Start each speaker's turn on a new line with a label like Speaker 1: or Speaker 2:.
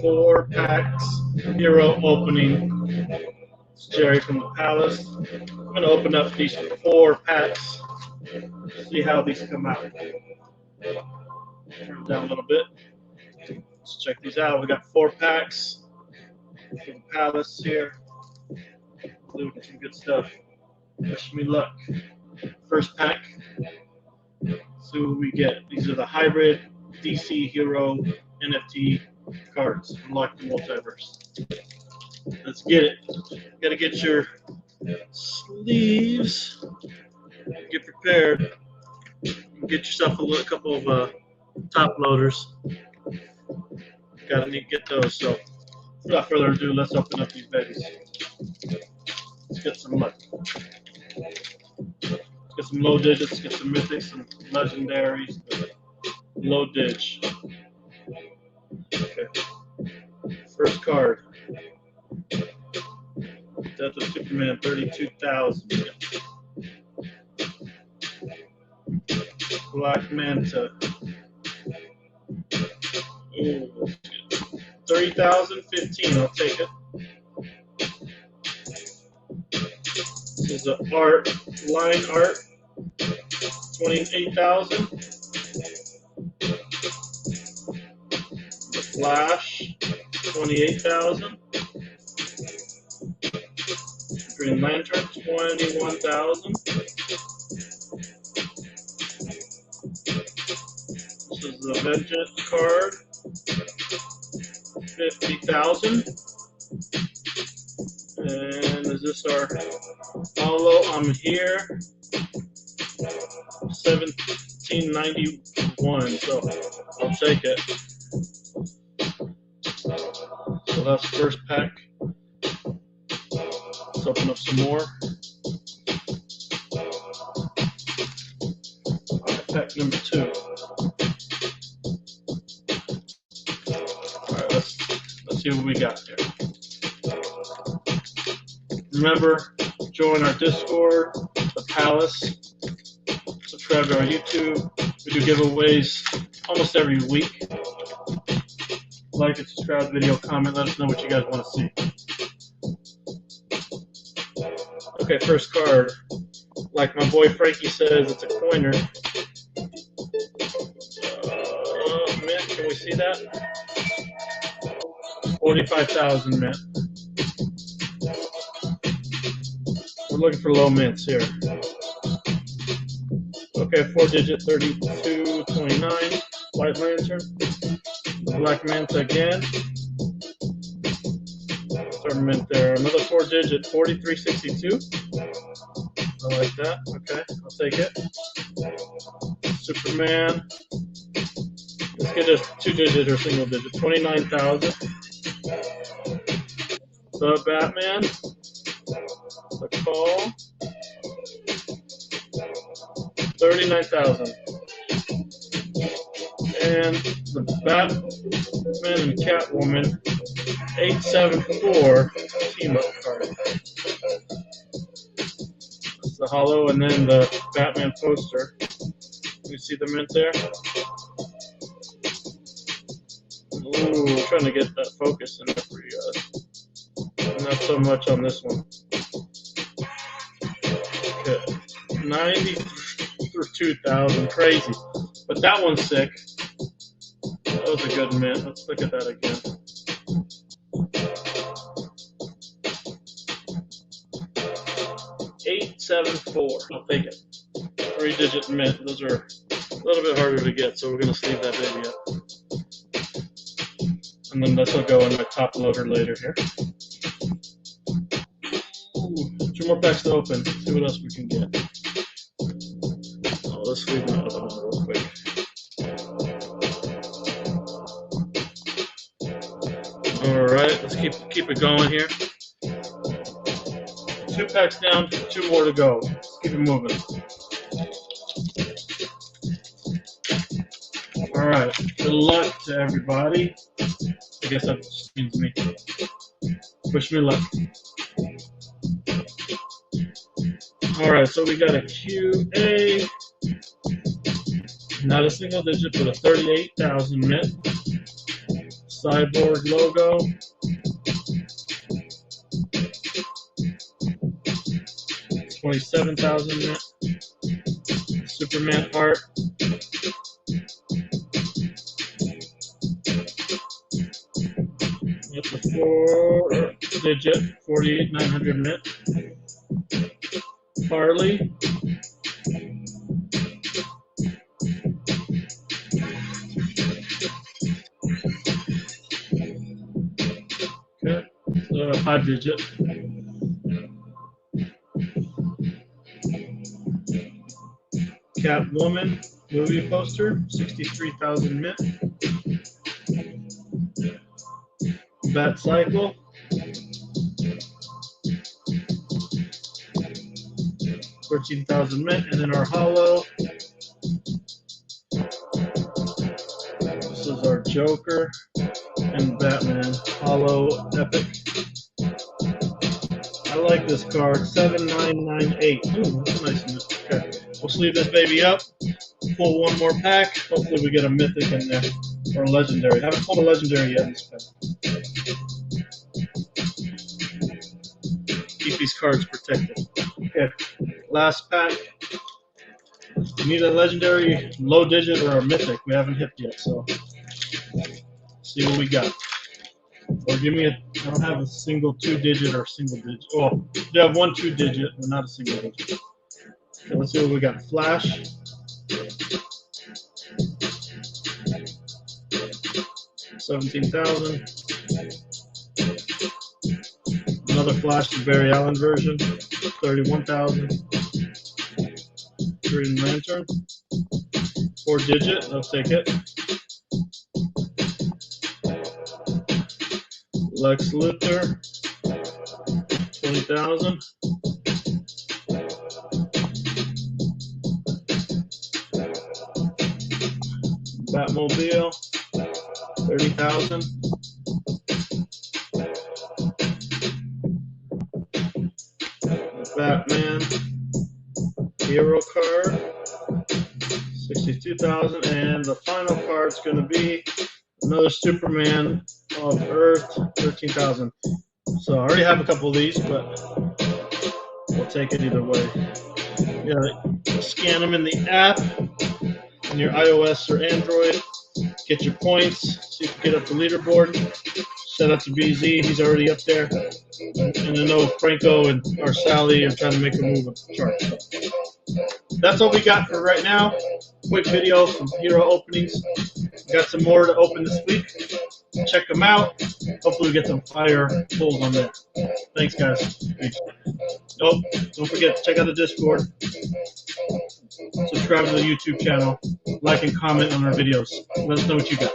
Speaker 1: Four packs, hero opening. It's Jerry from the Palace. I'm going to open up these 4 packs, see how these come out. Turn it down a little bit. Let's check these out. We got 4 packs from the Palace here. Looting some good stuff. Wish me luck. First pack. See what we get. These are the hybrid DC Hero NFT cards. Unlock the multiverse. Let's get it. Gotta get your sleeves. Get prepared. Get yourself a couple of top loaders. Gotta need to get those. So, without further ado, let's open up these babies. Let's get some luck. Let's get some low digits, get some mythics, some legendaries, low dig. Okay. First card. Death of Superman, 32,000. Black Manta. Ooh, 30,000, 15. I'll take it. This is the art, line art, 28,000. The Flash, 28,000. Green Lantern, 21,000. This is the Vengeance card, 50,000. And is this our Hollow? I'm here, 1791. So I'll take it. So that's first pack. Let's open up some more. Alright, pack number 2. Alright, let's see what we got here. Remember, join our Discord, the Palace. Subscribe to our YouTube. We do giveaways almost every week. Like and subscribe, video, comment, let us know what you guys want to see. Okay, first card. Like my boy Frankie says, it's a coiner. Mint, can we see that? 45,000 mint. We're looking for low mints here. Okay, 4-digit, 3229. White Lantern. Black Manta again. Start mint there. Another 4-digit, 4362. I like that. Okay, I'll take it. Superman. Let's get a 2-digit or single-digit. 29,000. The Batman. The Call. 39,000. And the Batman and Catwoman 874 team-up card. That's the hollow, and then the Batman poster. You see the mint there? Ooh, I'm trying to get that focus in there for you guys. Not so much on this one. Okay, 92,000, crazy. But that one's sick. That was a good mint. Let's look at that again. $874. I'll take it. 3-digit mint. Those are a little bit harder to get, so we're going to sleeve that baby up. And then this will go in my top loader later here. Ooh, 2 more packs to open. Let's see what else we can get. Oh, let's sleeve that up real quick. Alright, let's keep it going here. 2 packs down, 2 more to go. Let's keep it moving. Alright, good luck to everybody. I guess that just means me. Wish me luck. All right, so we got a QA, not a single digit, but a 38,000 mint. Cyborg logo. $27,000 mint. Superman art. That's a 4-digit 48,900 mint. Harley. Okay, 5-digit. Catwoman movie poster, 63,000 mint. Bat Cycle. 13,000 mint, and then our hollow. This is our Joker and Batman hollow epic. I like this card, 7998. Ooh, that's a nice mint. Okay, we'll sleeve this baby up. Pull one more pack. Hopefully we get a mythic in there or a legendary. I haven't pulled a legendary yet in this pack. Keep these cards protected. Okay, last pack. We need a legendary, low digit, or a mythic. We haven't hit yet, so see what we got. Or give me a, I don't have a single 2-digit or single digit. Oh, you have 1 2-digit, but not a single digit. Okay, let's see what we got. Flash. $17,000. Another Flash Barry Allen version, 31,000. Green Lantern, 4-digit. I'll take it. Lex Luthor, 20,000. Batmobile, 30,000. Batman hero card, 62,000, and the final card's going to be another Superman of Earth, 13,000. So I already have a couple of these, but we'll take it either way. Yeah, scan them in the app on your iOS or Android. Get your points, see if you get up the leaderboard. Shout out to BZ, he's already up there. And I know Franco and or Sally are trying to make a move on the chart. So that's all we got for right now. Quick video, some hero openings. Got some more to open this week. Check them out. Hopefully we get some fire pulls on there. Thanks, guys. Peace. Oh, don't forget to check out the Discord. Subscribe to the YouTube channel. Like and comment on our videos. Let us know what you got.